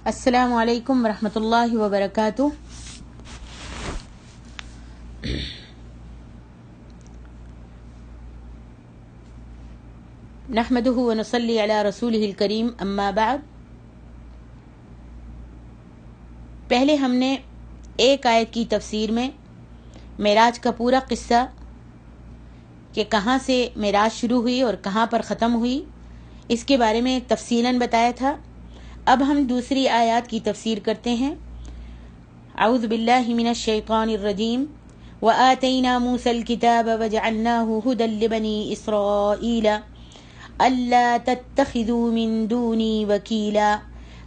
السلام علیکم ورحمۃ اللہ وبرکاتہ۔ نحمدہ ونصلی علی رسولہ الکریم، اما بعد۔ پہلے ہم نے ایک آیت کی تفسیر میں معراج کا پورا قصہ کہ کہاں سے معراج شروع ہوئی اور کہاں پر ختم ہوئی اس کے بارے میں تفصیلاً بتایا تھا۔ اب ہم دوسری آیات کی تفسیر کرتے ہیں۔ اعوذ باللہ من الشیطان الرجیم وآتینا موسیٰ الکتاب وجعلناہ ھدی لبنی اسرائیل الا تتخذوا من دونی وکیلا۔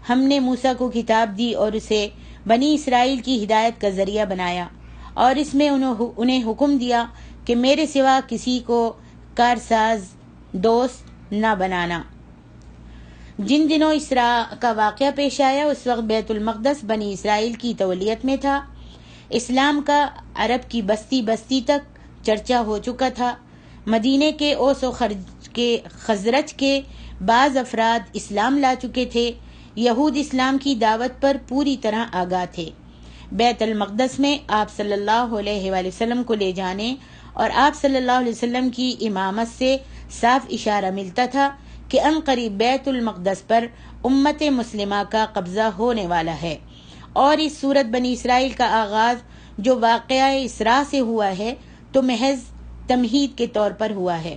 ہم نے موسیٰ کو کتاب دی اور اسے بنی اسرائیل کی ہدایت کا ذریعہ بنایا، اور اس میں انہیں حکم دیا کہ میرے سوا کسی کو کارساز دوست نہ بنانا۔ جن دنوں اسراء کا واقعہ پیش آیا اس وقت بیت المقدس بنی اسرائیل کی تولیت میں تھا۔ اسلام کا عرب کی بستی بستی تک چرچا ہو چکا تھا۔ مدینے کے اوس و خزرج کے بعض افراد اسلام لا چکے تھے۔ یہود اسلام کی دعوت پر پوری طرح آگاہ تھے۔ بیت المقدس میں آپ صلی اللہ علیہ وآلہ وسلم کو لے جانے اور آپ صلی اللہ علیہ وسلم کی امامت سے صاف اشارہ ملتا تھا کہ ان قریب بیت المقدس پر امت مسلمہ کا قبضہ ہونے والا ہے، اور اس صورت بنی اسرائیل کا آغاز جو واقعہ اسراء سے ہوا ہے تو محض تمہید کے طور پر ہوا ہے،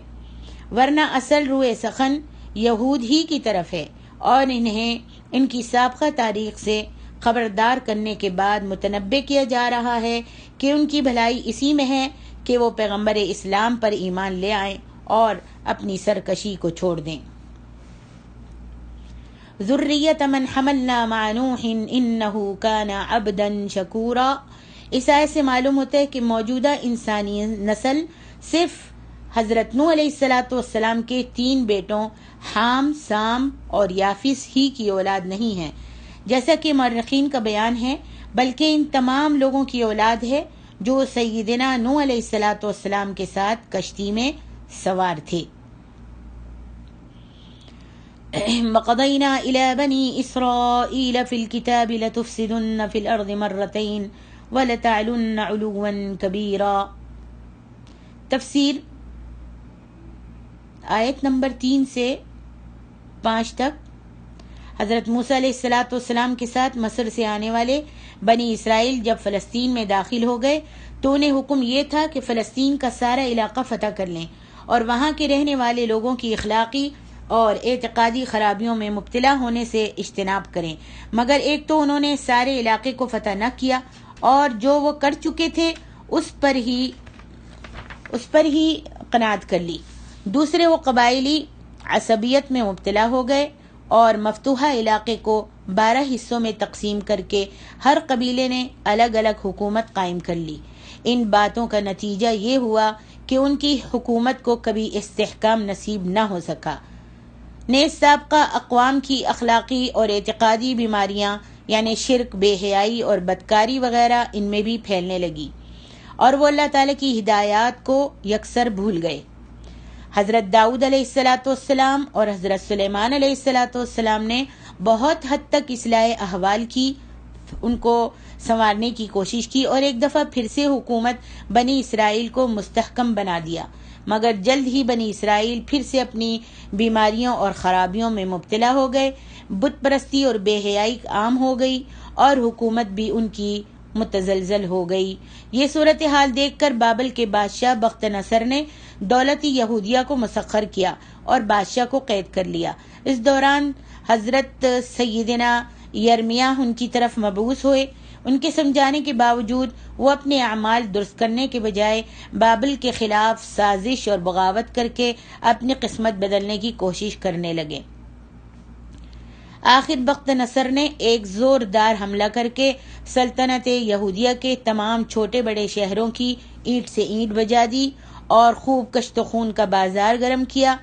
ورنہ اصل روئے سخن یہود ہی کی طرف ہے، اور انہیں ان کی سابقہ تاریخ سے خبردار کرنے کے بعد متنبہ کیا جا رہا ہے کہ ان کی بھلائی اسی میں ہے کہ وہ پیغمبر اسلام پر ایمان لے آئیں اور اپنی سرکشی کو چھوڑ دیں۔ ذریۃ من حملنا مع نوح انہ کان عبدا شکورا۔ اس آیت سے معلوم ہوتا ہے کہ موجودہ انسانی نسل صرف حضرت نوح علیہ السلام کے 3 بیٹوں حام، سام اور یافس ہی کی اولاد نہیں ہے جیسا کہ مورخین کا بیان ہے، بلکہ ان تمام لوگوں کی اولاد ہے جو سیدنا نوح علیہ السلام کے ساتھ کشتی میں سوار تھے۔ وَقَضَيْنَا إِلَى بَنِي إِسْرَائِيلَ فِي الْكِتَابِ لَتُفْسِدُنَّ فِي الْأَرْضِ مَرَّتَيْنِ وَلَتَعْلُنَّ عُلُوًّا كَبِيرًا۔ تفسیر آیت نمبر 3 سے 5 تک۔ حضرت موسیٰ علیہ السلام کے ساتھ مصر سے آنے والے بنی اسرائیل جب فلسطین میں داخل ہو گئے تو انہیں حکم یہ تھا کہ فلسطین کا سارا علاقہ فتح کر لیں اور وہاں کے رہنے والے لوگوں کی اخلاقی اور اعتقادی خرابیوں میں مبتلا ہونے سے اجتناب کریں، مگر ایک تو انہوں نے سارے علاقے کو فتح نہ کیا اور جو وہ کر چکے تھے اس پر ہی قناعت کر لی، دوسرے وہ قبائلی عصبیت میں مبتلا ہو گئے اور مفتوحہ علاقے کو 12 حصوں میں تقسیم کر کے ہر قبیلے نے الگ الگ حکومت قائم کر لی۔ ان باتوں کا نتیجہ یہ ہوا کہ ان کی حکومت کو کبھی استحکام نصیب نہ ہو سکا۔ نیز سابقہ اقوام کی اخلاقی اور اعتقادی بیماریاں یعنی شرک، بے حیائی اور بدکاری وغیرہ ان میں بھی پھیلنے لگی، اور وہ اللہ تعالیٰ کی ہدایات کو یکسر بھول گئے۔ حضرت داؤد علیہ السلام اور حضرت سلیمان علیہ السلام نے بہت حد تک اصلاح احوال کی، ان کو سنوارنے کی کوشش کی اور ایک دفعہ پھر سے حکومت بنی اسرائیل کو مستحکم بنا دیا، مگر جلد ہی بنی اسرائیل پھر سے اپنی بیماریوں اور خرابیوں میں مبتلا ہو گئے، بت پرستی اور بے حیائی عام ہو گئی اور حکومت بھی ان کی متزلزل ہو گئی۔ یہ صورتحال دیکھ کر بابل کے بادشاہ بخت نصر نے دولتی یہودیہ کو مسخر کیا اور بادشاہ کو قید کر لیا۔ اس دوران حضرت سیدنا یرمیاہ ان کی طرف مبعوث ہوئے۔ ان کے سمجھانے کے باوجود وہ اپنے اعمال درست کرنے کے بجائے بابل کے خلاف سازش اور بغاوت کر کے اپنی قسمت بدلنے کی کوشش کرنے لگے۔ آخر بخت نصر نے ایک زوردار حملہ کر کے سلطنت یہودیہ کے تمام چھوٹے بڑے شہروں کی اینٹ سے اینٹ بجا دی اور خوب کشت و خون کا بازار گرم کیا۔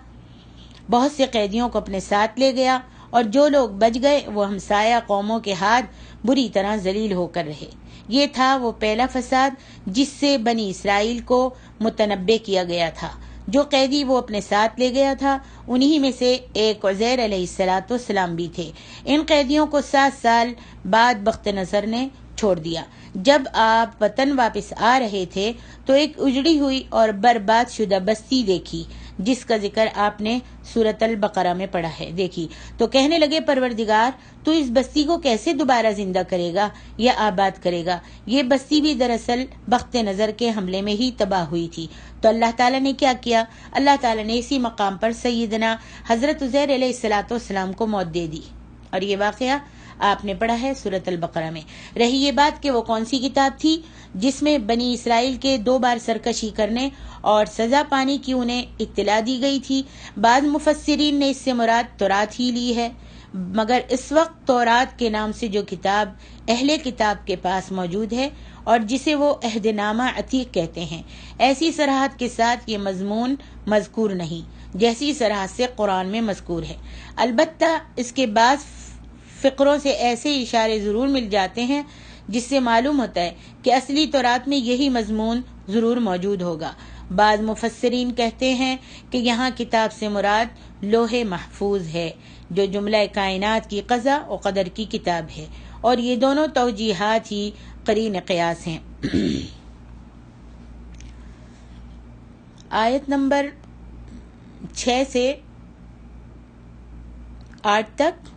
بہت سے قیدیوں کو اپنے ساتھ لے گیا، اور جو لوگ بچ گئے وہ ہمسایہ قوموں کے ہاتھ بری طرح ذلیل ہو کر رہے۔ یہ تھا وہ پہلا فساد جس سے بنی اسرائیل کو متنبہ کیا گیا تھا۔ جو قیدی وہ اپنے ساتھ لے گیا تھا انہی میں سے ایک عزیر علیہ السلام بھی تھے۔ ان قیدیوں کو 7 سال بعد بخت نصر نے چھوڑ دیا۔ جب آپ وطن واپس آ رہے تھے تو ایک اجڑی ہوئی اور برباد شدہ بستی دیکھی جس کا ذکر آپ نے سورۃ البقرہ میں پڑھا ہے۔ دیکھی تو کہنے لگے پروردگار تو اس بستی کو کیسے دوبارہ زندہ کرے گا یا آباد کرے گا؟ یہ بستی بھی دراصل بخت نظر کے حملے میں ہی تباہ ہوئی تھی۔ تو اللہ تعالیٰ نے کیا کیا؟ اللہ تعالیٰ نے اسی مقام پر سیدنا حضرت عزیر علیہ السلام کو موت دے دی، اور یہ واقعہ آپ نے پڑھا ہے سورۃ البقرہ میں۔ رہی یہ بات کہ وہ کون سی کتاب تھی جس میں بنی اسرائیل کے 2 بار سرکشی کرنے اور سزا پانے کی انہیں اطلاع دی گئی تھی، بعض مفسرین نے اس سے مراد تورات ہی لی ہے، مگر اس وقت تورات کے نام سے جو کتاب اہل کتاب کے پاس موجود ہے اور جسے وہ عہد نامہ عتیق کہتے ہیں، ایسی صراحت کے ساتھ یہ مضمون مذکور نہیں جیسی صراحت سے قرآن میں مذکور ہے۔ البتہ اس کے بعض فقروں سے ایسے اشارے ضرور مل جاتے ہیں جس سے معلوم ہوتا ہے کہ اصلی تورات میں یہی مضمون ضرور موجود ہوگا۔ بعض مفسرین کہتے ہیں کہ یہاں کتاب سے مراد لوح محفوظ ہے جو جملہ کائنات کی قضا و قدر کی کتاب ہے، اور یہ دونوں توجیحات ہی قرین قیاس ہیں۔ آیت نمبر 6 سے 8 تک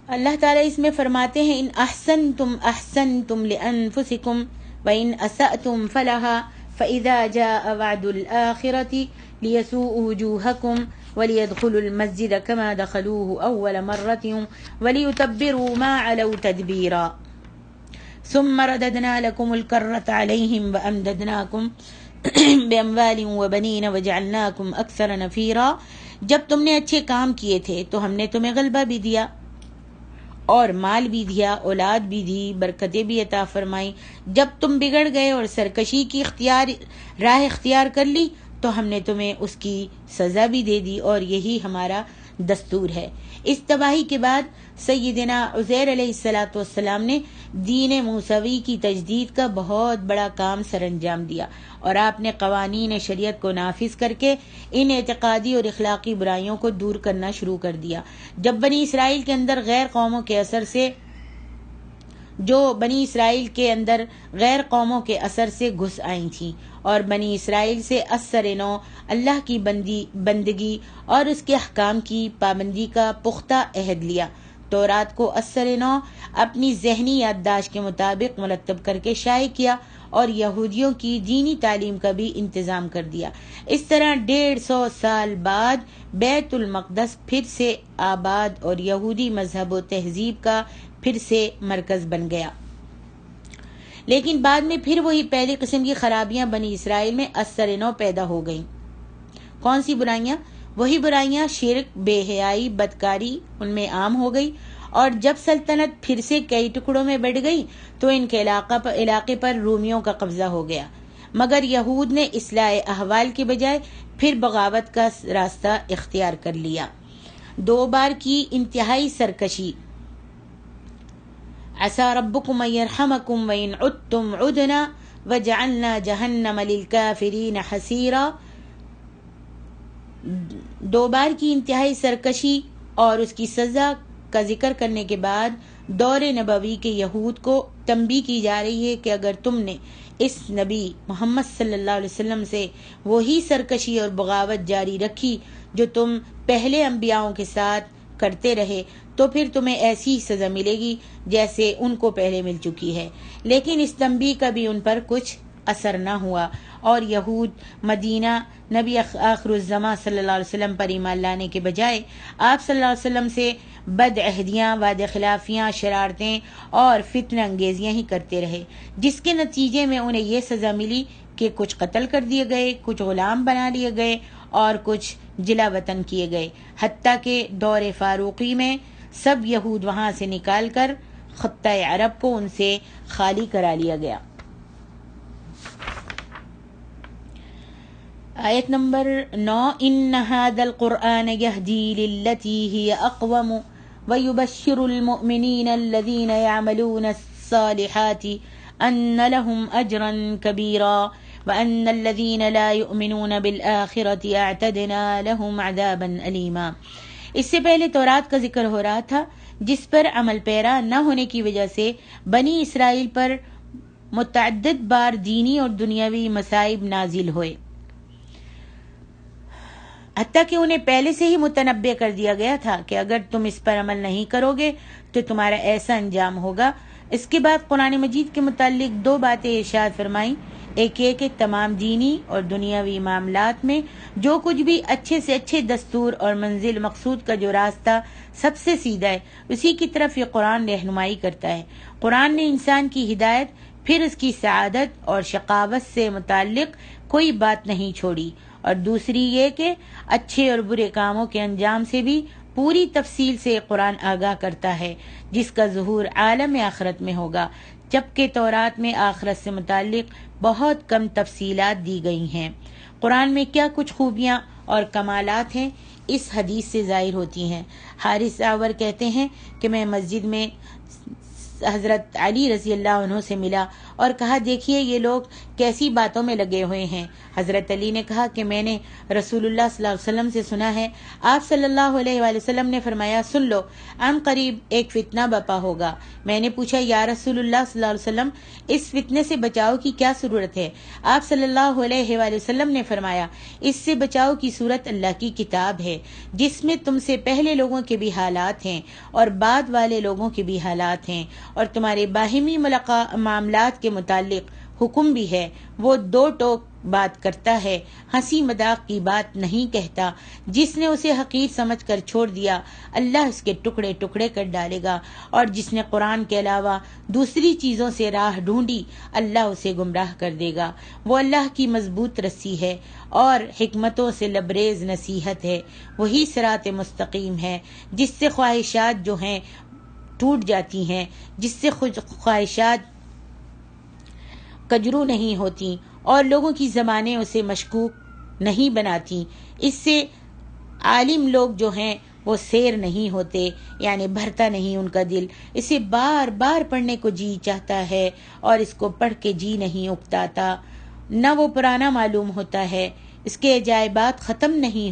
اللہ تعالیٰ اس میں فرماتے ہیں، ان احسنتم احسنتم لانفسکم وان اسأتم فلها فاذا جاء وعد الآخرة ليسوءوا وجوهكم وليدخلوا المسجد كما دخلوه اول مرة وليتبروا ما علوا تدبيرا ثم رددنا لكم الكرة عليهم وامددناكم باموال وبنين وجعلناكم اکثر نفیرا۔ جب تم نے اچھے کام کیے تھے تو ہم نے تمہیں غلبہ بھی دیا اور مال بھی دیا، اولاد بھی دی، برکتیں بھی عطا فرمائی۔ جب تم بگڑ گئے اور سرکشی کی راہ اختیار کر لی تو ہم نے تمہیں اس کی سزا بھی دے دی، اور یہی ہمارا دستور ہے۔ اس تباہی کے بعد سیدنا عزیر علیہ السلام نے دین موسوی کی تجدید کا بہت بڑا کام سر انجام دیا، اور آپ نے قوانین شریعت کو نافذ کر کے ان اعتقادی اور اخلاقی برائیوں کو دور کرنا شروع کر دیا۔ جب بنی اسرائیل کے اندر غیر قوموں کے اثر سے گھس آئی تھیں، اور بنی اسرائیل سے اثر نو اللہ کی بندگی اور اس کے احکام کی پابندی کا پختہ عہد لیا۔ تورات کو اثر نو اپنی ذہنی یادداشت کے مطابق مرتب کر کے شائع کیا، اور یہودیوں کی دینی تعلیم کا بھی انتظام کر دیا۔ اس طرح 150 سال بعد بیت المقدس پھر سے آباد اور یہودی مذہب و تہذیب کا پھر سے مرکز بن گیا۔ لیکن بعد میں پھر وہی پہلی قسم کی خرابیاں بنی اسرائیل میں اثر نو پیدا ہو گئیں۔ کون سی برائیاں؟ وہی برائیاں شرک، بے حیائی، بدکاری ان میں عام ہو گئی، اور جب سلطنت پھر سے کئی ٹکڑوں میں بٹ گئی تو ان کے علاقے پر رومیوں کا قبضہ ہو گیا، مگر یہود نے اصلاح احوال کے بجائے پھر بغاوت کا راستہ اختیار کر لیا۔ 2 بار کی انتہائی سرکشی، عسى ربكم ان يرحمكم وان عدتم عدنا وجعلنا جہنم للكافرین حصیرا۔ 2 بار کی انتہائی سرکشی اور اس کی سزا کا ذکر کرنے کے بعد دور نبوی کے یہود کو تنبیہ کی جا رہی ہے کہ اگر تم نے اس نبی محمد صلی اللہ علیہ وسلم سے وہی سرکشی اور بغاوت جاری رکھی جو تم پہلے انبیاؤں کے ساتھ کرتے رہے تو پھر تمہیں ایسی ہی سزا ملے گی جیسے ان کو پہلے مل چکی ہے۔ لیکن اس تنبیہ کا بھی ان پر کچھ اثر نہ ہوا، اور یہود مدینہ نبی آخر الزماں صلی اللہ علیہ وسلم پر ایمان لانے کے بجائے آپ صلی اللہ علیہ وسلم سے بد عہدیاں، وعدہ خلافیاں، شرارتیں اور فتنہ انگیزیاں ہی کرتے رہے، جس کے نتیجے میں انہیں یہ سزا ملی کہ کچھ قتل کر دیے گئے، کچھ غلام بنا لیے گئے اور کچھ جلا وطن کیے گئے، حتیٰ کہ دور فاروقی میں سب یہود وہاں سے نکال کر خطہ عرب کو ان سے خالی کرا لیا گیا۔ آیت نمبر 9، ان هذا القرآن يهدي للتي هي اقوم ويبشر المؤمنين الذين يعملون الصالحات ان لهم اجرا كبيرا وَأَنَّ الَّذِينَ لَا يُؤْمِنُونَ بِالْآخِرَةِ أَعْتَدْنَا لَهُمْ عَذَابًا أَلِيمًا۔ اس سے پہلے تورات کا ذکر ہو رہا تھا، جس پر عمل پیرا نہ ہونے کی وجہ سے بنی اسرائیل پر متعدد بار دینی اور دنیاوی مصائب نازل ہوئے، حتیٰ کہ انہیں پہلے سے ہی متنبع کر دیا گیا تھا کہ اگر تم اس پر عمل نہیں کرو گے تو تمہارا ایسا انجام ہوگا۔ اس کے بعد قرآن مجید کے متعلق دو باتیں ارشاد فرمائیں۔ ایک یہ کہ تمام دینی اور دنیاوی معاملات میں جو کچھ بھی اچھے سے اچھے دستور اور منزل مقصود کا جو راستہ سب سے سیدھا ہے، اسی کی طرف یہ قرآن رہنمائی کرتا ہے۔ قرآن نے انسان کی ہدایت پھر اس کی سعادت اور شقاوت سے متعلق کوئی بات نہیں چھوڑی، اور دوسری یہ کہ اچھے اور برے کاموں کے انجام سے بھی پوری تفصیل سے قرآن آگاہ کرتا ہے، جس کا ظہور عالم آخرت میں ہوگا، جبکہ تورات میں آخرت سے متعلق بہت کم تفصیلات دی گئی ہیں۔ قرآن میں کیا کچھ خوبیاں اور کمالات ہیں، اس حدیث سے ظاہر ہوتی ہیں۔ حارث اعور کہتے ہیں کہ میں مسجد میں حضرت علی رضی اللہ عنہ سے ملا اور کہا، دیکھیے یہ لوگ کیسی باتوں میں لگے ہوئے ہیں۔ حضرت علی نے کہا کہ میں نے رسول اللہ صلی اللہ علیہ وسلم سے سنا ہے، آپ صلی اللہ علیہ وآلہ وسلم نے فرمایا، سن لو، عن قریب ایک فتنہ بپا ہوگا۔ میں نے پوچھا، یا رسول اللہ صلی اللہ علیہ وسلم، اس فتنے سے بچاؤ کی کیا ضرورت ہے؟ آپ صلی اللہ علیہ وآلہ وسلم نے فرمایا، اس سے بچاؤ کی صورت اللہ کی کتاب ہے، جس میں تم سے پہلے لوگوں کے بھی حالات ہیں اور بعد والے لوگوں کے بھی حالات ہیں، اور تمہارے باہمی معاملات کے متعلق حکم بھی ہے۔ وہ دو ٹوک بات کرتا ہے، ہنسی مذاق کی بات نہیں کہتا۔ جس نے اسے حقیر سمجھ کر چھوڑ دیا، اللہ اس کے ٹکڑے ٹکڑے کر ڈالے گا، اور جس نے قرآن کے علاوہ دوسری چیزوں سے راہ ڈھونڈی، اللہ اسے گمراہ کر دے گا۔ وہ اللہ کی مضبوط رسی ہے اور حکمتوں سے لبریز نصیحت ہے، وہی صراط مستقیم ہے، جس سے خواہشات جو ہیں ٹوٹ جاتی ہیں، جس سے خواہشات کجرو نہیں ہوتی اور لوگوں کی زبانیں اسے مشکوک نہیں بناتی۔ اس سے عالم لوگ جو ہیں وہ سیر نہیں ہوتے، یعنی بھرتا نہیں ان کا دل، اسے بار بار پڑھنے کو جی چاہتا ہے اور اس کو پڑھ کے جی نہیں اکتاتا، نہ وہ پرانا معلوم ہوتا ہے، اس کے عجائبات ختم نہیں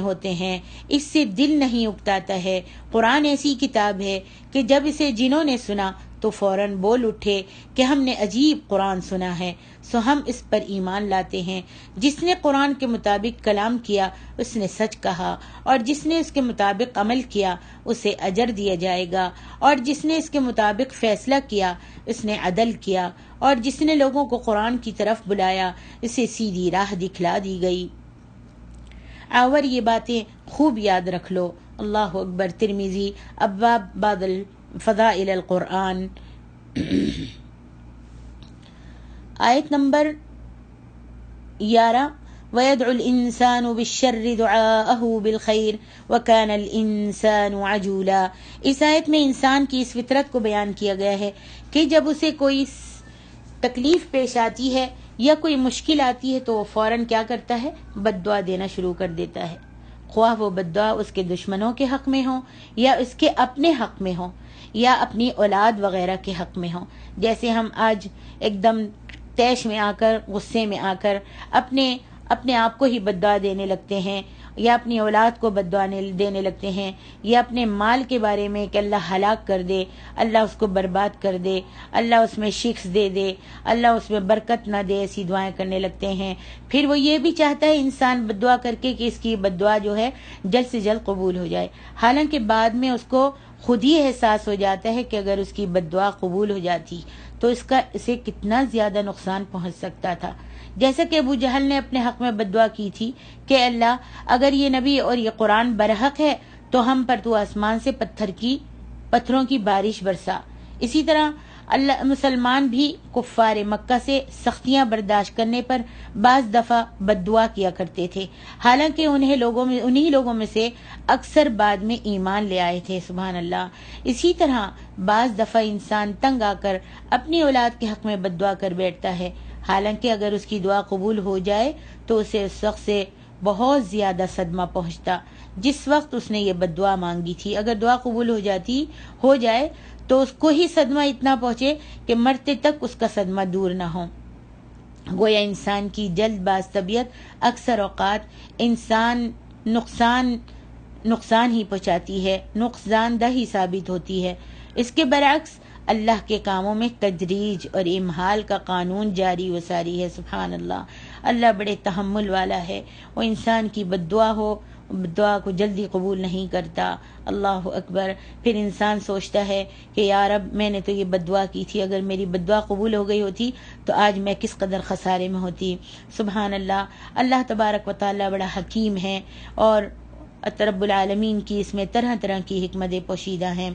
ہوتے ہیں، اس سے دل نہیں اکتاتا ہے۔ قرآن ایسی کتاب ہے کہ جب اسے جنہوں نے سنا تو فوراً بول اٹھے کہ ہم نے عجیب قرآن سنا ہے، سو ہم اس پر ایمان لاتے ہیں۔ جس نے قرآن کے مطابق کلام کیا اس نے سچ کہا، اور جس نے اس کے مطابق عمل کیا اسے اجر دیا جائے گا، اور جس نے اس کے مطابق فیصلہ کیا اس نے عدل کیا، اور جس نے لوگوں کو قرآن کی طرف بلایا اسے سیدھی راہ دکھلا دی گئی۔ آور یہ باتیں خوب یاد رکھ لو۔ اللہ اکبر۔ ترمذی ابواب بعد فضائل القرآن، آیت نمبر 11، وَيَدْعُ الْإِنسَانُ بِالشَّرِّ دُعَاءَهُ بِالْخَيْرِ وَكَانَ الْإِنسَانُ عَجُولًا۔ اس آیت میں انسان کی اس فطرت کو بیان کیا گیا ہے کہ جب اسے کوئی تکلیف پیش آتی ہے یا کوئی مشکل آتی ہے تو وہ فوراً کیا کرتا ہے؟ بد دعا دینا شروع کر دیتا ہے، خواہ وہ بد دعا اس کے دشمنوں کے حق میں ہو یا اس کے اپنے حق میں ہو یا اپنی اولاد وغیرہ کے حق میں ہو۔ جیسے ہم آج ایک دم تیش میں آ کر، غصے میں آ کر اپنے آپ کو ہی بد دعا دینے لگتے ہیں، یا اپنی اولاد کو بد دعا دینے لگتے ہیں، یا اپنے مال کے بارے میں کہ اللہ ہلاک کر دے، اللہ اس کو برباد کر دے، اللہ اس میں شکست دے دے، اللہ اس میں برکت نہ دے، ایسی دعائیں کرنے لگتے ہیں۔ پھر وہ یہ بھی چاہتا ہے انسان بد دعا کر کے کہ اس کی بد دعا جو ہے جلد سے جلد قبول ہو جائے، حالانکہ بعد میں اس کو خود ہی احساس ہو جاتا ہے کہ اگر اس کی بد دعا قبول ہو جاتی تو اسے کتنا زیادہ نقصان پہنچ سکتا تھا۔ جیسا کہ ابو جہل نے اپنے حق میں بد دعا کی تھی کہ اللہ اگر یہ نبی اور یہ قرآن برحق ہے تو ہم پر تو آسمان سے پتھروں کی بارش برسا۔ اسی طرح اللہ مسلمان بھی کفار مکہ سے سختیاں برداشت کرنے پر بعض دفعہ بد دعا کیا کرتے تھے، حالانکہ انہی لوگوں میں سے اکثر بعد میں ایمان لے آئے تھے، سبحان اللہ۔ اسی طرح بعض دفعہ انسان تنگ آ کر اپنی اولاد کے حق میں بد دعا کر بیٹھتا ہے، حالانکہ اگر اس کی دعا قبول ہو جائے تو اسے اس وقت سے بہت زیادہ صدمہ پہنچتا جس وقت اس نے یہ بد دعا مانگی تھی۔ اگر دعا قبول ہو جائے تو اس کو ہی صدمہ اتنا پہنچے کہ مرتے تک اس کا صدمہ دور نہ ہو۔ گویا انسان کی جلد باز طبیعت اکثر اوقات انسان نقصان ہی پہنچاتی ہے، نقصان دہ ہی ثابت ہوتی ہے۔ اس کے برعکس اللہ کے کاموں میں تدریج اور امہال کا قانون جاری و ساری ہے۔ سبحان اللہ، اللہ بڑے تحمل والا ہے، وہ انسان کی بددعا کو جلدی قبول نہیں کرتا۔ اللہ اکبر۔ پھر انسان سوچتا ہے کہ یا رب، میں نے تو یہ بددعا کی تھی، اگر میری بددعا قبول ہو گئی ہوتی تو آج میں کس قدر خسارے میں ہوتی۔ سبحان اللہ، اللہ تبارک و تعالی بڑا حکیم ہے، اور رب العالمین کی اس میں طرح طرح کی حکمتیں پوشیدہ ہیں۔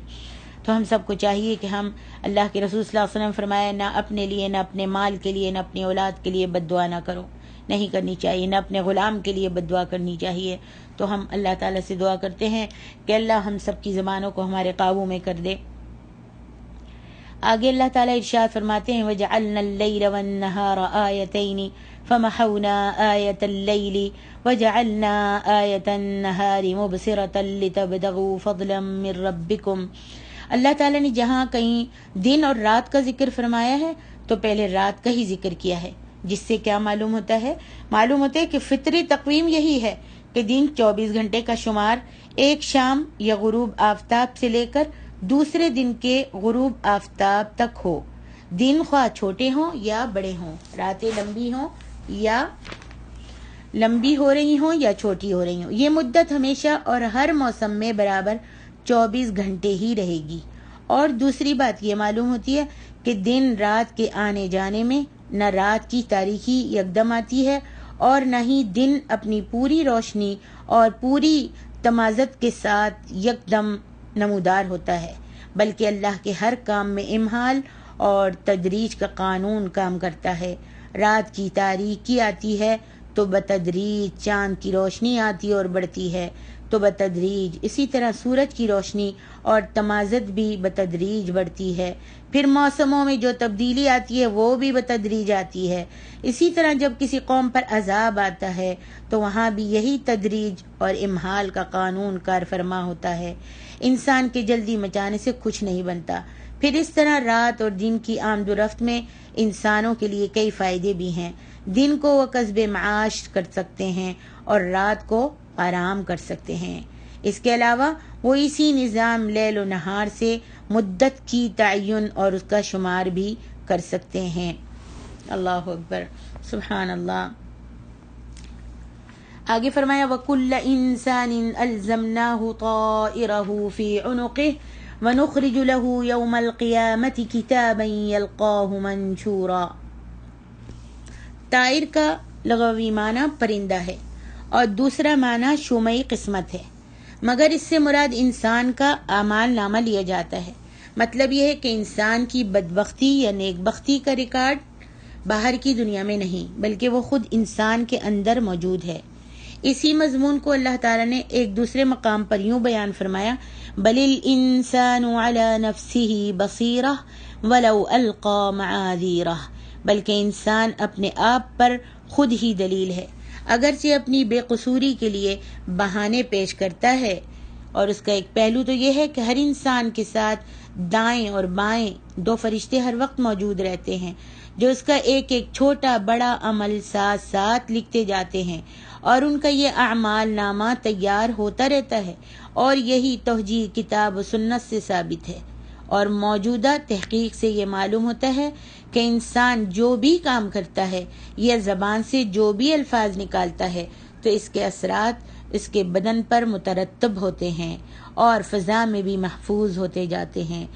تو ہم سب کو چاہیے کہ ہم، اللہ کے رسول صلی اللہ علیہ وسلم فرمایا، نہ اپنے لیے، نہ اپنے مال کے لیے، نہ اپنی اولاد کے لیے بددعا نہ کرو، نہیں کرنی چاہیے، نہ اپنے غلام کے لیے بددعا کرنی چاہیے۔ تو ہم اللہ تعالیٰ سے دعا کرتے ہیں کہ اللہ ہم سب کی زبانوں کو ہمارے قابو میں کر دے۔ آگے اللہ تعالیٰ ارشاد فرماتے ہیں وَجَعَلْنَا اللَّيْلَ وَالنَّهَارَ آيَتَيْنِ فَمَحَوْنَا آيَةَ اللَّيْلِ وَجَعَلْنَا آيَةَ النَّهَارِ مُبْصِرَةً لِتَبْتَغُوا فَضْلًا مِّن رَّبِّكُمْ۔ اللہ تعالیٰ نے جہاں کہیں دن اور رات کا ذکر فرمایا ہے تو پہلے رات کا ہی ذکر کیا ہے، جس سے کیا معلوم ہوتا ہے؟ معلوم ہوتا ہے کہ فطری تقویم یہی ہے کہ دن 24 گھنٹے کا شمار ایک شام یا غروب آفتاب سے لے کر دوسرے دن کے غروب آفتاب تک ہو، دن خواہ چھوٹے ہوں یا بڑے ہوں، راتیں لمبی ہو رہی ہوں یا چھوٹی ہو رہی ہوں، یہ مدت ہمیشہ اور ہر موسم میں برابر 24 گھنٹے ہی رہے گی۔ اور دوسری بات یہ معلوم ہوتی ہے کہ دن رات کے آنے جانے میں نہ رات کی تاریکی یکدم آتی ہے اور نہ ہی دن اپنی پوری روشنی اور پوری تمازت کے ساتھ یکدم نمودار ہوتا ہے، بلکہ اللہ کے ہر کام میں امہال اور تدریج کا قانون کام کرتا ہے۔ رات کی تاریکی آتی ہے تو بتدریج چاند کی روشنی آتی اور بڑھتی ہے، تو بتدریج اسی طرح سورج کی روشنی اور تمازت بھی بتدریج بڑھتی ہے۔ پھر موسموں میں جو تبدیلی آتی ہے وہ بھی بتدریج آتی ہے۔ اسی طرح جب کسی قوم پر عذاب آتا ہے تو وہاں بھی یہی تدریج اور امہال کا قانون کار فرما ہوتا ہے۔ انسان کے جلدی مچانے سے کچھ نہیں بنتا۔ پھر اس طرح رات اور دن کی آمد و رفت میں انسانوں کے لیے کئی فائدے بھی ہیں۔ دن کو وہ کسب معاش کر سکتے ہیں اور رات کو آرام کر سکتے ہیں۔ اس کے علاوہ وہ اسی نظام لیل و نہار سے مدت کی تعین اور اس کا شمار بھی کر سکتے ہیں۔ اللہ اکبر، سبحان اللہ۔ آگے فرمایا وَكُلَّ إِنسَانٍ أَلْزَمْنَاهُ طَائِرَهُ فِي عُنُقِهِ وَنُخْرِجُ لَهُ يَوْمَ الْقِيَامَةِ كِتَابًا يَلْقَاهُ مَنشُورًا۔ طائر کا لغوی معنی پرندہ ہے اور دوسرا معنی شومئی قسمت ہے، مگر اس سے مراد انسان کا اعمال نامہ لیا جاتا ہے۔ مطلب یہ ہے کہ انسان کی بدبختی یا نیک بختی کا ریکارڈ باہر کی دنیا میں نہیں، بلکہ وہ خود انسان کے اندر موجود ہے۔ اسی مضمون کو اللہ تعالیٰ نے ایک دوسرے مقام پر یوں بیان فرمایا بل الانسان علی نفسہ بصیرہ ولو القی معاذیرہ، بلکہ انسان اپنے آپ پر خود ہی دلیل ہے، اگرچہ اپنی بے قصوری کے لیے بہانے پیش کرتا ہے۔ اور اس کا ایک پہلو تو یہ ہے کہ ہر انسان کے ساتھ دائیں اور بائیں دو فرشتے ہر وقت موجود رہتے ہیں جو اس کا ایک ایک چھوٹا بڑا عمل ساتھ ساتھ لکھتے جاتے ہیں، اور ان کا یہ اعمال نامہ تیار ہوتا رہتا ہے، اور یہی توجیہ کتاب و سنت سے ثابت ہے۔ اور موجودہ تحقیق سے یہ معلوم ہوتا ہے کہ انسان جو بھی کام کرتا ہے یا زبان سے جو بھی الفاظ نکالتا ہے تو اس کے اثرات اس کے بدن پر مترتب ہوتے ہیں اور فضا میں بھی محفوظ ہوتے جاتے ہیں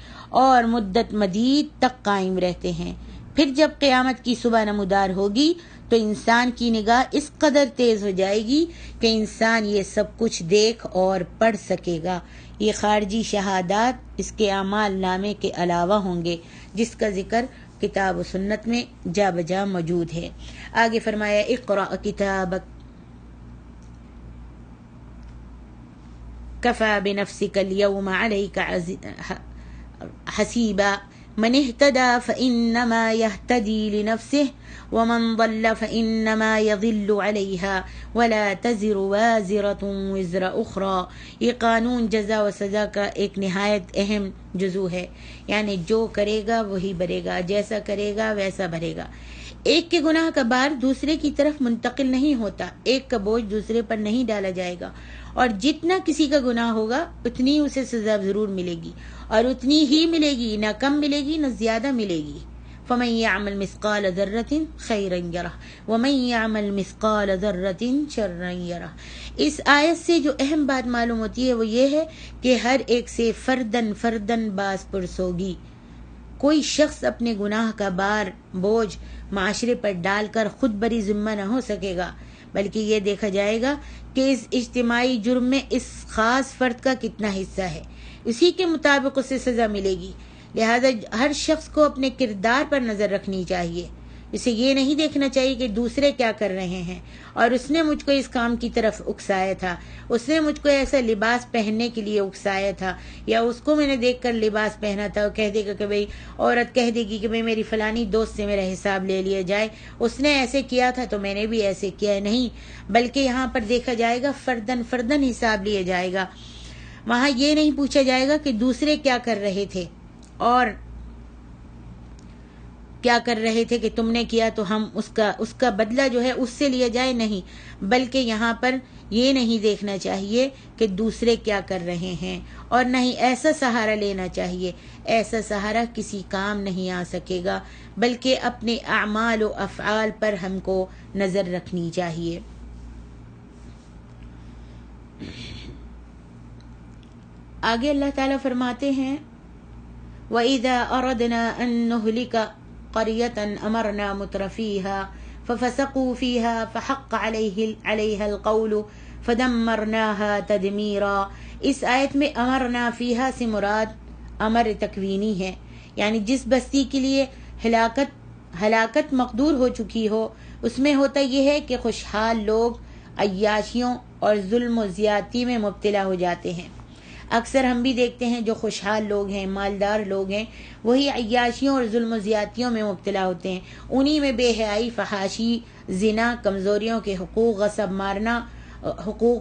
اور مدت مدید تک قائم رہتے ہیں۔ پھر جب قیامت کی صبح نمودار ہوگی تو انسان کی نگاہ اس قدر تیز ہو جائے گی کہ انسان یہ سب کچھ دیکھ اور پڑھ سکے گا۔ یہ خارجی شہادات اس کے اعمال نامے کے علاوہ ہوں گے، جس کا ذکر کتاب و سنت میں جا بجا موجود ہے۔ آگے فرمایا اقرأ کتابک کفی بنفسک اليوم علیک حسیبا، من اهتدى فإنما يهتدي لنفسه ومن ضل فإنما يضل عليها ولا تزر وازرة وزر أخرى۔ یہ قانون جزا و سزا کا ایک نہایت اہم جزو ہے، یعنی جو کرے گا وہی بھرے گا، جیسا کرے گا ویسا بھرے گا۔ ایک کے گناہ کا بار دوسرے کی طرف منتقل نہیں ہوتا، ایک کا بوجھ دوسرے پر نہیں ڈالا جائے گا، اور جتنا کسی کا گناہ ہوگا اتنی اسے سزا ضرور ملے گی، اور اتنی ہی ملے گی، نہ کم ملے گی نہ زیادہ ملے گی۔ فمن يعمل مثقال ذرة خيرا يره ومن يعمل مثقال ذرة شرا يره۔ اس آیت سے جو اہم بات معلوم ہوتی ہے وہ یہ ہے کہ ہر ایک سے فردن فردن باز پرس ہوگی۔ کوئی شخص اپنے گناہ کا بار بوجھ معاشرے پر ڈال کر خود بری ذمہ نہ ہو سکے گا، بلکہ یہ دیکھا جائے گا کہ اس اجتماعی جرم میں اس خاص فرد کا کتنا حصہ ہے، اسی کے مطابق اسے سزا ملے گی۔ لہذا ہر شخص کو اپنے کردار پر نظر رکھنی چاہیے، اسے یہ نہیں دیکھنا چاہیے کہ دوسرے کیا کر رہے ہیں اور اس نے مجھ کو اس کام کی طرف اکسایا تھا، اس نے مجھ کو ایسا لباس پہننے کے لیے اکسایا تھا، یا اس کو میں نے دیکھ کر لباس پہنا تھا، اور کہہ دے گا کہ بھئی عورت کہہ دے گی کہ بھئی میری فلانی دوست سے میرا حساب لے لیا جائے، اس نے ایسے کیا تھا تو میں نے بھی ایسے کیا ہے۔ نہیں، بلکہ یہاں پر دیکھا جائے گا فردن فردن حساب لیا جائے گا۔ وہاں یہ نہیں پوچھا جائے گا کہ دوسرے کیا کر رہے تھے اور کیا کر رہے تھے کہ تم نے کیا تو ہم اس کا بدلہ جو ہے اس سے لیا جائے، نہیں، بلکہ یہاں پر یہ نہیں دیکھنا چاہیے کہ دوسرے کیا کر رہے ہیں، اور نہ ہی ایسا سہارا لینا چاہیے، ایسا سہارا کسی کام نہیں آ سکے گا، بلکہ اپنے اعمال و افعال پر ہم کو نظر رکھنی چاہیے۔ آگے اللہ تعالیٰ فرماتے ہیں وَإِذَا أَرَدْنَا أَن نُهْلِكَ قَرْيَةً أَمَرْنَا مُتْرَفِيهَا فَفَسَقُوا فِيهَا فَحَقَّ عَلَيْهَا الْقَوْلُ فَدَمَّرْنَاهَا تَدْمِيرًا۔ اس آیت میں امرنا فیہا سے مراد امر تکوینی ہے، یعنی جس بستی کے لیے ہلاکت مقدور ہو چکی ہو، اس میں ہوتا یہ ہے کہ خوشحال لوگ عیاشیوں اور ظلم و زیادتی میں مبتلا ہو جاتے ہیں۔ اکثر ہم بھی دیکھتے ہیں جو خوشحال لوگ ہیں، مالدار لوگ ہیں، وہی عیاشیوں اور ظلم و زیادتیوں میں مبتلا ہوتے ہیں، انہی میں بے حیائی، فحاشی، زنا، کمزوریوں کے حقوق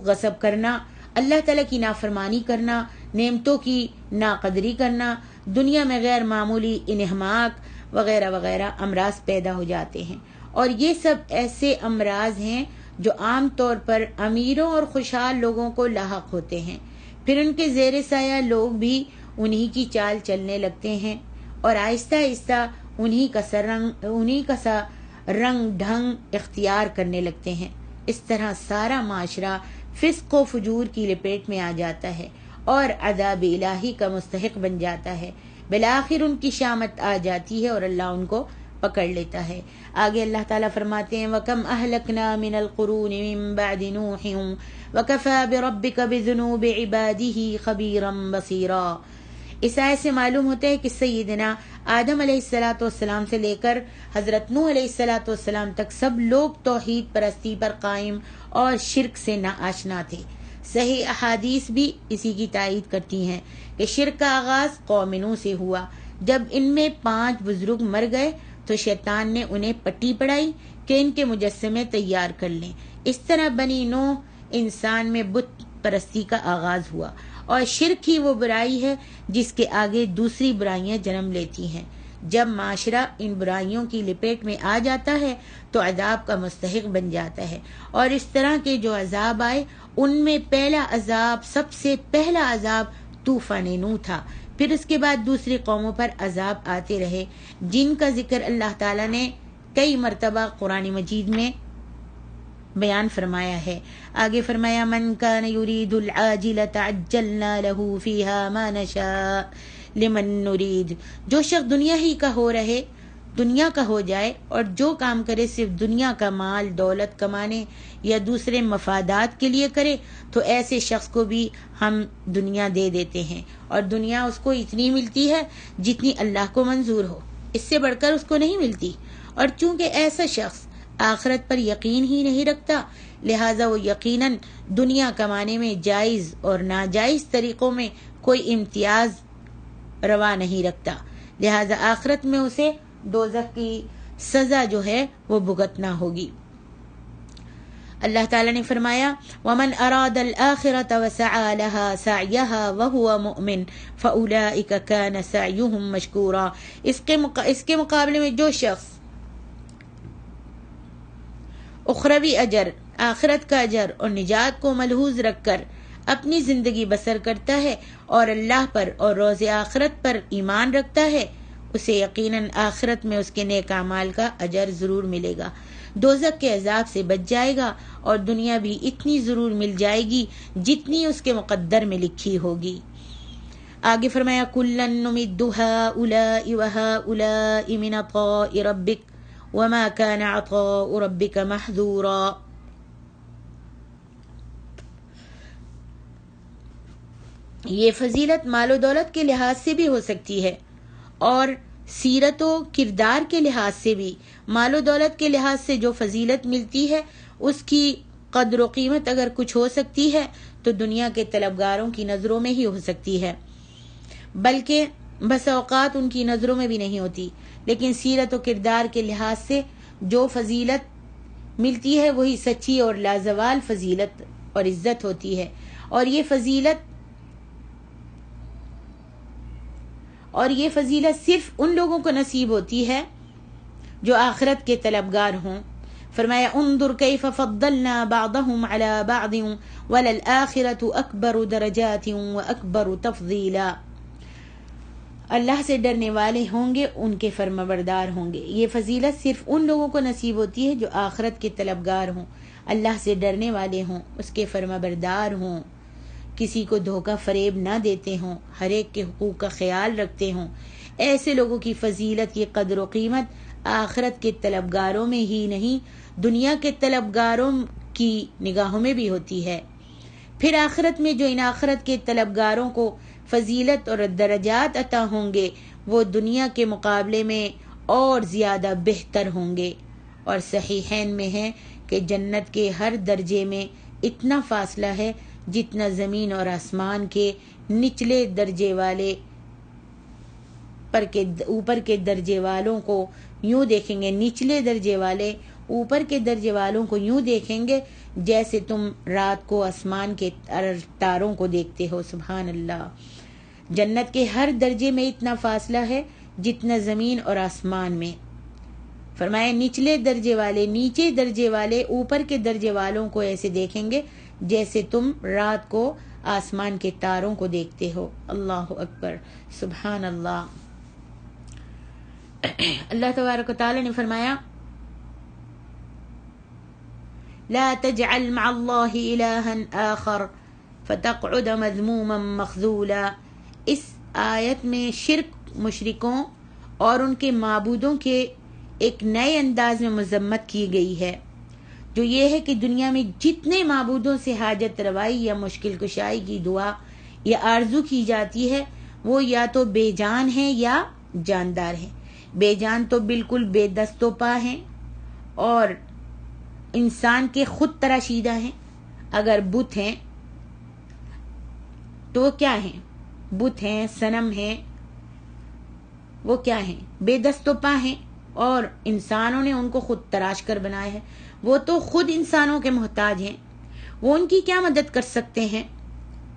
غصب کرنا، اللہ تعالیٰ کی نافرمانی کرنا، نعمتوں کی ناقدری کرنا، دنیا میں غیر معمولی انہماک وغیرہ وغیرہ امراض پیدا ہو جاتے ہیں۔ اور یہ سب ایسے امراض ہیں جو عام طور پر امیروں اور خوشحال لوگوں کو لاحق ہوتے ہیں، پھر ان کے زیر سایہ لوگ بھی انہی کی چال چلنے لگتے ہیں، اور آہستہ آہستہ انہی کا سا رنگ ڈھنگ اختیار کرنے لگتے ہیں۔ اس طرح سارا معاشرہ فسق و فجور کی لپیٹ میں آ جاتا ہے اور عذاب الہی کا مستحق بن جاتا ہے۔ بالآخر ان کی شامت آ جاتی ہے اور اللہ ان کو پکڑ لیتا ہے۔ آگے اللہ تعالیٰ فرماتے ہیں وَكَمْ أَهْلَكْنَا مِنَ الْقُرُونِ مِن بَعْدِ نُوحٍ وَكَفَى بِرَبِّكَ بِذُنُوبِ عِبَادِهِ خَبِيرًا بَصِيرًا۔ اس آیت سے معلوم ہوتا ہے کہ سیدنا آدم علیہ السلام سے لے کر حضرت نوح علیہ السلام تک سب لوگ توحید پرستی پر قائم اور شرک سے ناآشنا تھے۔ صحیح احادیث بھی اسی کی تائید کرتی ہیں کہ شرک کا آغاز قوم نوح سے ہوا۔ جب ان میں 5 بزرگ مر گئے تو شیطان نے انہیں پٹی پڑھائی کہ ان کے مجسمے تیار کر لیں۔ اس طرح بنی نوح انسان میں بت پرستی کا آغاز ہوا، اور شرک ہی وہ برائی ہے جس کے آگے دوسری برائیاں جنم لیتی ہیں۔ جب معاشرہ ان برائیوں کی لپیٹ میں آ جاتا ہے تو عذاب کا مستحق بن جاتا ہے، اور اس طرح کے جو عذاب آئے ان میں سب سے پہلا عذاب طوفان نوح تھا، پھر اس کے بعد دوسری قوموں پر عذاب آتے رہے جن کا ذکر اللہ تعالیٰ نے کئی مرتبہ قرآن مجید میں بیان فرمایا ہے۔ آگے فرمایا من کان یرید العاجلۃ عجلنا له فیہا ما نشاء لمن نرید۔ جو شخص دنیا ہی کا دنیا کا ہو جائے اور جو کام کرے صرف دنیا کا مال دولت کمانے یا دوسرے مفادات کے لیے کرے تو ایسے شخص کو بھی ہم دنیا دے دیتے ہیں، اور دنیا اس کو اتنی ملتی ہے جتنی اللہ کو منظور ہو، اس سے بڑھ کر اس کو نہیں ملتی۔ اور چونکہ ایسا شخص آخرت پر یقین ہی نہیں رکھتا، لہٰذا وہ یقیناً دنیا کمانے میں جائز اور ناجائز طریقوں میں کوئی امتیاز روا نہیں رکھتا۔ لہذا آخرت میں اسے دوزخ کی سزا جو ہے وہ بھگتنا ہوگی۔ اللہ تعالیٰ نے فرمایا وَمَنْ أَرَادَ الْآخِرَةَ وَسَعَى لَهَا سَعْيَهَا وَهُوَ مُؤْمِنٌ فَأُولَئِكَ كَانَ سَعْيُهُمْ مَشْكُورًا۔ اس کے مقابلے میں جو شخص اخروی اجر، آخرت کا اجر اور نجات کو ملحوظ رکھ کر اپنی زندگی بسر کرتا ہے اور اللہ پر اور روز آخرت پر ایمان رکھتا ہے، اسے یقیناً آخرت میں اس کے نیک اعمال کا اجر ضرور ملے گا، دوزخ کے عذاب سے بچ جائے گا اور دنیا بھی اتنی ضرور مل جائے گی جتنی اس کے مقدر میں لکھی ہوگی۔ آگے فرمایا کُلًّا نُمِدُّ هَٰؤُلَاءِ وَهَٰؤُلَاءِ مِنْ عَطَاءِ رَبِّكَ وَمَا كَانَ عَطَاءُ رَبِّكَ مَحْظُورًا۔ یہ فضیلت مال و دولت کے لحاظ سے بھی ہو سکتی ہے اور سیرت و کردار کے لحاظ سے بھی۔ مال و دولت کے لحاظ سے جو فضیلت ملتی ہے اس کی قدر و قیمت اگر کچھ ہو سکتی ہے تو دنیا کے طلبگاروں کی نظروں میں ہی ہو سکتی ہے، بلکہ بس اوقات ان کی نظروں میں بھی نہیں ہوتی، لیکن سیرت و کردار کے لحاظ سے جو فضیلت ملتی ہے وہی سچی اور لازوال فضیلت اور عزت ہوتی ہے، اور یہ فضیلت صرف ان لوگوں کو نصیب ہوتی ہے جو آخرت کے طلبگار ہوں۔ فرمایا انظر کیف فضلنا بعضهم على بعض وللآخرة اکبر درجات واکبر تفضیلا۔ اللہ سے ڈرنے والے ہوں گے، ان کے فرمانبردار ہوں گے۔ یہ فضیلت صرف ان لوگوں کو نصیب ہوتی ہے جو آخرت کے طلبگار ہوں، اللہ سے ڈرنے والے ہوں، اس کے فرمانبردار ہوں، کسی کو دھوکہ فریب نہ دیتے ہوں، ہر ایک کے حقوق کا خیال رکھتے ہوں۔ ایسے لوگوں کی فضیلت، یہ قدر و قیمت آخرت کے طلبگاروں میں ہی نہیں دنیا کے طلبگاروں کی نگاہوں میں بھی ہوتی ہے۔ پھر آخرت میں جو ان آخرت کے طلبگاروں کو فضیلت اور درجات عطا ہوں گے وہ دنیا کے مقابلے میں اور زیادہ بہتر ہوں گے، اور صحیحین میں ہے کہ جنت کے ہر درجے میں اتنا فاصلہ ہے جتنا زمین اور آسمان کے نچلے درجے والے اوپر کے درجے والوں کو یوں دیکھیں گے، نچلے درجے والے اوپر کے درجے والوں کو یوں دیکھیں گے جیسے تم رات کو آسمان کے تاروں کو دیکھتے ہو۔ سبحان اللہ۔ جنت کے ہر درجے میں اتنا فاصلہ ہے جتنا زمین اور آسمان میں۔ فرمایا نچلے درجے والے، نیچے درجے والے اوپر کے درجے والوں کو ایسے دیکھیں گے جیسے تم رات کو آسمان کے تاروں کو دیکھتے ہو۔ اللہ اکبر، سبحان اللہ۔ اللہ تبارک و تعالی نے فرمایا لا تجعل مع اللہ الہا آخر فتقعد مذموما مخذولا۔ اس آیت میں شرک، مشرکوں اور ان کے معبودوں کے ایک نئے انداز میں مذمت کی گئی ہے، جو یہ ہے کہ دنیا میں جتنے معبودوں سے حاجت روائی یا مشکل کشائی کی دعا یا آرزو کی جاتی ہے وہ یا تو بے جان ہیں یا جاندار ہیں۔ بے جان تو بالکل بے دست و پا ہیں اور انسان کے خود تراشیدہ ہیں۔ اگر بت ہیں تو وہ کیا ہیں؟ بت ہیں، صنم ہیں، وہ کیا ہیں؟ بے دست و پا ہیں، اور انسانوں نے ان کو خود تراش کر بنایا ہے۔ وہ تو خود انسانوں کے محتاج ہیں، وہ ان کی کیا مدد کر سکتے ہیں؟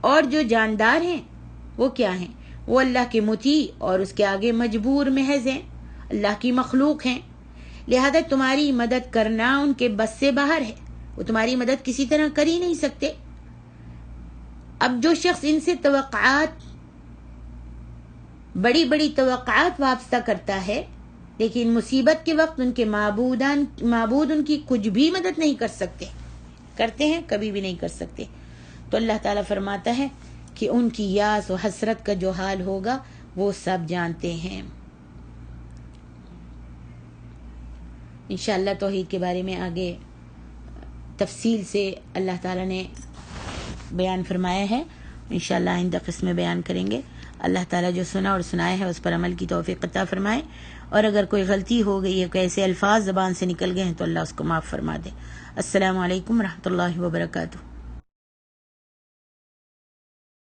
اور جو جاندار ہیں وہ کیا ہیں؟ وہ اللہ کے مطیع اور اس کے آگے مجبور محض ہیں، اللہ کی مخلوق ہیں، لہذا تمہاری مدد کرنا ان کے بس سے باہر ہے، وہ تمہاری مدد کسی طرح کر ہی نہیں سکتے۔ اب جو شخص ان سے توقعات، بڑی بڑی توقعات وابستہ کرتا ہے، لیکن مصیبت کے وقت ان کے معبود ان کی کچھ بھی مدد نہیں کر سکتے، کرتے ہیں کبھی بھی نہیں کر سکتے، تو اللہ تعالیٰ فرماتا ہے کہ ان کی یاس و حسرت کا جو حال ہوگا وہ سب جانتے ہیں۔ انشاءاللہ توحید کے بارے میں آگے تفصیل سے اللہ تعالیٰ نے بیان فرمایا ہے، انشاءاللہ آئندہ قسم میں بیان کریں گے۔ اللہ تعالیٰ جو سنا اور سنایا ہے اس پر عمل کی توفیق عطا فرمائے، اور اگر کوئی غلطی ہو گئی ہے، کوئی ایسے الفاظ زبان سے نکل گئے ہیں تو اللہ اس کو معاف فرما دے۔ السلام علیکم ورحمۃ اللہ وبرکاتہ۔